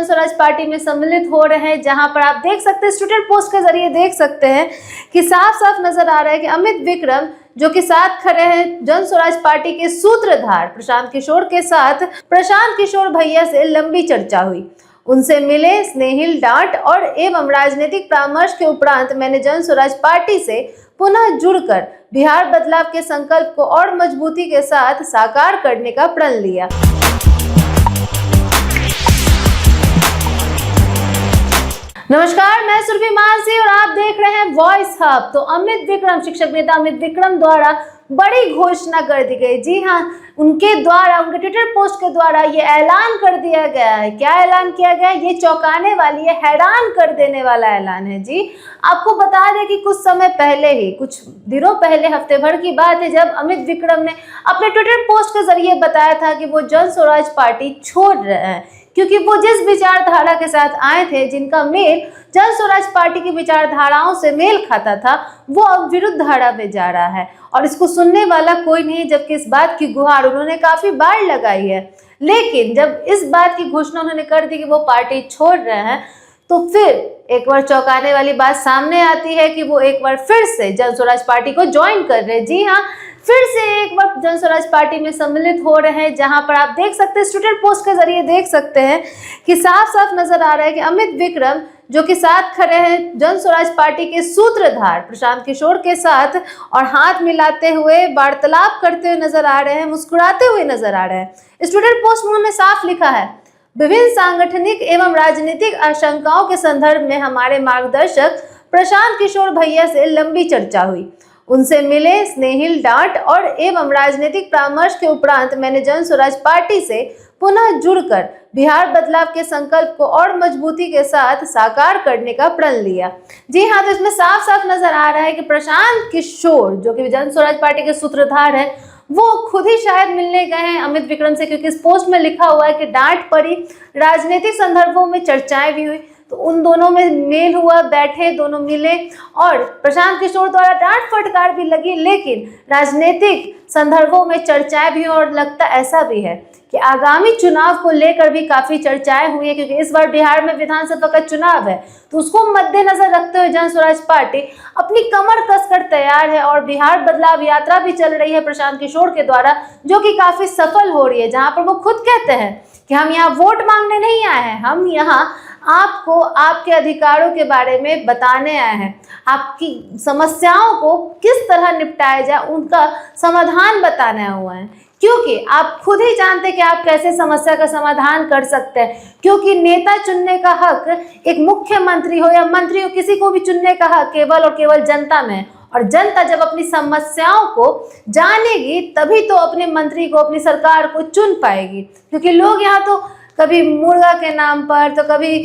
जन स्वराज पार्टी में सम्मिलित हो रहे हैं, जहां पर आप देख सकते हैं, स्टूडेंट पोस्ट के जरिए देख सकते हैं कि साफ साफ नजर आ रहा है कि अमित विक्रम जो कि साथ खड़े हैं जन स्वराज पार्टी के सूत्रधार प्रशांत किशोर के साथ। प्रशांत किशोर भैया से लंबी चर्चा हुई, उनसे मिले, स्नेहिल डांट और एवं राजनीतिक परामर्श के उपरांत मैंने जन स्वराज पार्टी से पुनः जुड़कर बिहार बदलाव के संकल्प को और मजबूती के साथ साकार करने का प्रण लिया। नमस्कार, मैं सुरभि मानसी और आप देख रहे हैं वॉइस हब। तो अमित विक्रम, शिक्षक नेता अमित विक्रम द्वारा बड़ी घोषणा कर दी गई। जी हाँ, उनके द्वारा, उनके ट्विटर पोस्ट के द्वारा ये ऐलान कर दिया गया है। क्या ऐलान किया गया है? ये चौंकाने वाली, ये हैरान कर देने वाला ऐलान है। जी, आपको बता दें कि कुछ समय पहले ही, कुछ दिनों पहले, हफ्ते भर की बात है, जब अमित विक्रम ने अपने ट्विटर पोस्ट के जरिए बताया था कि वो जन स्वराज पार्टी छोड़ रहे हैं, क्योंकि वो जिस विचारधारा के साथ आए थे, जिनका मेल जन स्वराज पार्टी की विचारधाराओं से मेल खाता था, वो अब विरुद्ध धारा में जा रहा है और इसको सुनने वाला कोई नहीं। जबकि इस बात की गुहार उन्होंने काफी बार लगाई है, लेकिन जब इस बात की घोषणा उन्होंने कर दी कि वो पार्टी छोड़ रहे हैं, तो फिर एक बार चौंकाने वाली बात सामने आती है कि वो एक बार फिर से जन स्वराज पार्टी को ज्वाइन कर रहे हैं। जी हाँ, फिर से एक बार जन स्वराज पार्टी में सम्मिलित हो रहे हैं, जहां पर आप देख सकते हैं, स्टूडेंट पोस्ट के जरिए देख सकते हैं कि साफ साफ नजर आ रहा है कि अमित विक्रम जो कि साथ खड़े हैं जन स्वराज पार्टी के सूत्रधार प्रशांत किशोर के साथ और हाथ मिलाते हुए वार्तालाप करते हुए नजर आ रहे हैं, मुस्कुराते हुए नजर आ रहे हैं। स्टूडेंट पोस्ट में उन्होंने साफ लिखा है, विभिन्न सांगठनिक एवं राजनीतिक आशंकाओं के संदर्भ में हमारे मार्गदर्शक प्रशांत किशोर भैया से लंबी चर्चा हुई, उनसे मिले, स्नेहिल डांट और एवं राजनीतिक परामर्श के उपरांत मैंने जन स्वराज पार्टी से पुनः जुड़कर बिहार बदलाव के संकल्प को और मजबूती के साथ साकार करने का प्रण लिया। जी हाँ, तो इसमें साफ साफ नजर आ रहा है कि प्रशांत किशोर जो कि जन स्वराज पार्टी के सूत्रधार हैं, वो खुद ही शायद मिलने गए हैं अमित विक्रम से, क्योंकि इस पोस्ट में लिखा हुआ है कि डांट पड़ी, राजनीतिक संदर्भों में चर्चाएं भी हुई। तो उन दोनों में मेल हुआ, बैठे, दोनों मिले और प्रशांत किशोर द्वारा डांट फटकार भी लगी, लेकिन राजनीतिक संदर्भों में चर्चाएं भी, और लगता ऐसा भी है कि आगामी चुनाव को लेकर भी काफी चर्चाएं हुई है, क्योंकि इस बार बिहार में विधानसभा का चुनाव है। तो उसको मद्देनजर रखते हुए जन स्वराज पार्टी अपनी कमर कसकर तैयार है और बिहार बदलाव यात्रा भी चल रही है प्रशांत किशोर के द्वारा, जो कि काफी सफल हो रही है, जहां पर वो खुद कहते हैं कि हम यहाँ वोट मांगने नहीं आए हैं, हम यहाँ आपको आपके अधिकारों के बारे में बताने आए हैं, आपकी समस्याओं को किस तरह निपटाया जाए उनका समाधान बताने हुए हैं, क्योंकि आप खुद ही जानते हैं कि आप कैसे समस्या का समाधान कर सकते हैं। क्योंकि नेता चुनने का हक एक मुख्यमंत्री हो या मंत्री हो, किसी को भी चुनने का हक केवल और केवल जनता में है, और जनता जब अपनी समस्याओं को जानेगी तभी तो अपने मंत्री को, अपनी सरकार को चुन पाएगी। क्योंकि लोग यहाँ तो कभी मुर्गा के नाम पर, तो कभी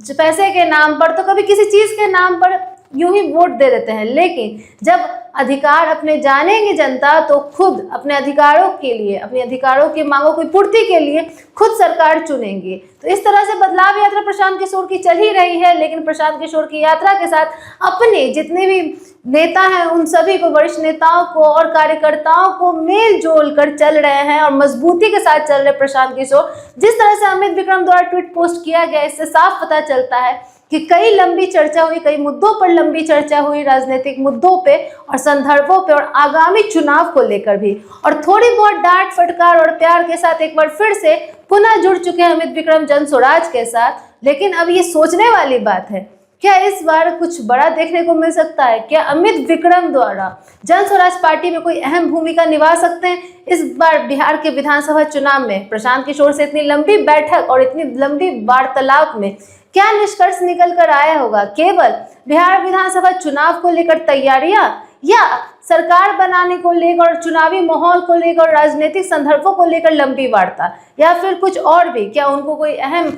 पैसे के नाम पर, तो कभी किसी चीज के नाम पर यूं ही वोट दे देते हैं, लेकिन जब अधिकार अपने जानेंगे जनता तो खुद अपने अधिकारों के लिए, अपने अधिकारों की मांगों की पूर्ति के लिए खुद सरकार चुनेंगे। तो इस तरह से बदलाव यात्रा प्रशांत किशोर की चल ही रही है, लेकिन प्रशांत किशोर की यात्रा के साथ अपने जितने भी नेता हैं उन सभी को, वरिष्ठ नेताओं को और कार्यकर्ताओं को मेल जोल कर चल रहे हैं और मजबूती के साथ चल रहे प्रशांत किशोर। जिस तरह से अमित विक्रम द्वारा ट्वीट पोस्ट किया गया, इससे साफ पता चलता है कि कई लंबी चर्चा हुई, कई मुद्दों पर लंबी चर्चा हुई, राजनीतिक मुद्दों पे और संदर्भों पे और आगामी चुनाव को लेकर भी, और थोड़ी बहुत डांट फटकार और प्यार के साथ एक बार फिर से पुनः जुड़ चुके हैं अमित विक्रम जन स्वराज के साथ। लेकिन अब ये सोचने वाली बात है, क्या इस बार कुछ बड़ा देखने को मिल सकता है? क्या अमित विक्रम द्वारा जन स्वराज पार्टी में कोई अहम भूमिका निभा सकते हैं इस बार बिहार के विधानसभा चुनाव में? प्रशांत किशोर से इतनी लंबी बैठक और इतनी लंबी वार्तालाप में क्या निष्कर्ष निकल कर आया होगा? केवल बिहार विधानसभा चुनाव को लेकर तैयारियां, या सरकार बनाने को लेकर, चुनावी माहौल को लेकर, राजनीतिक संदर्भों को लेकर लंबी वार्ता, या फिर कुछ और भी? क्या उनको कोई अहम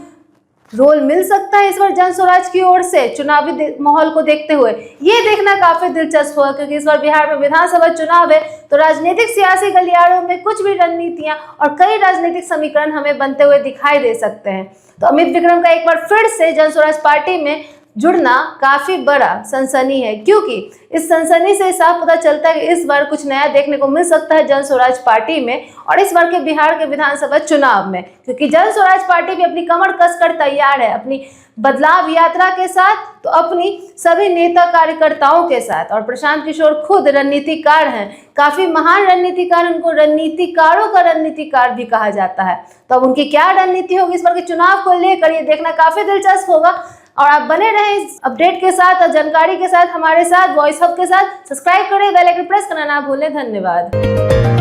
रोल मिल सकता है इस बार जन स्वराज की ओर से चुनावी माहौल को देखते हुए? ये देखना काफी दिलचस्प होगा, क्योंकि इस बार बिहार में विधानसभा चुनाव है, तो राजनीतिक सियासी गलियारों में कुछ भी रणनीतियां और कई राजनीतिक समीकरण हमें बनते हुए दिखाई दे सकते हैं। तो अमित विक्रम का एक बार फिर से जन स्वराज पार्टी में जुड़ना काफी बड़ा सनसनी है, क्योंकि इस सनसनी से साफ पता चलता है कि इस बार कुछ नया देखने को मिल सकता है जन स्वराज पार्टी में और इस बार के बिहार के विधानसभा चुनाव में, क्योंकि जन स्वराज पार्टी भी अपनी कमर कसकर तैयार है अपनी बदलाव यात्रा के साथ, तो अपनी सभी नेता कार्यकर्ताओं के साथ। और प्रशांत किशोर खुद रणनीतिकार हैं, काफी महान रणनीतिकार, उनको रणनीतिकारों का रणनीतिकार भी कहा जाता है। तो अब उनकी क्या रणनीति होगी इस बार के चुनाव को लेकर, ये देखना काफी दिलचस्प होगा। और आप बने रहें इस अपडेट के साथ और जानकारी के साथ हमारे साथ, वॉइस हब के साथ। सब्सक्राइब करें, बेल आइकन प्रेस करना ना भूलें। धन्यवाद।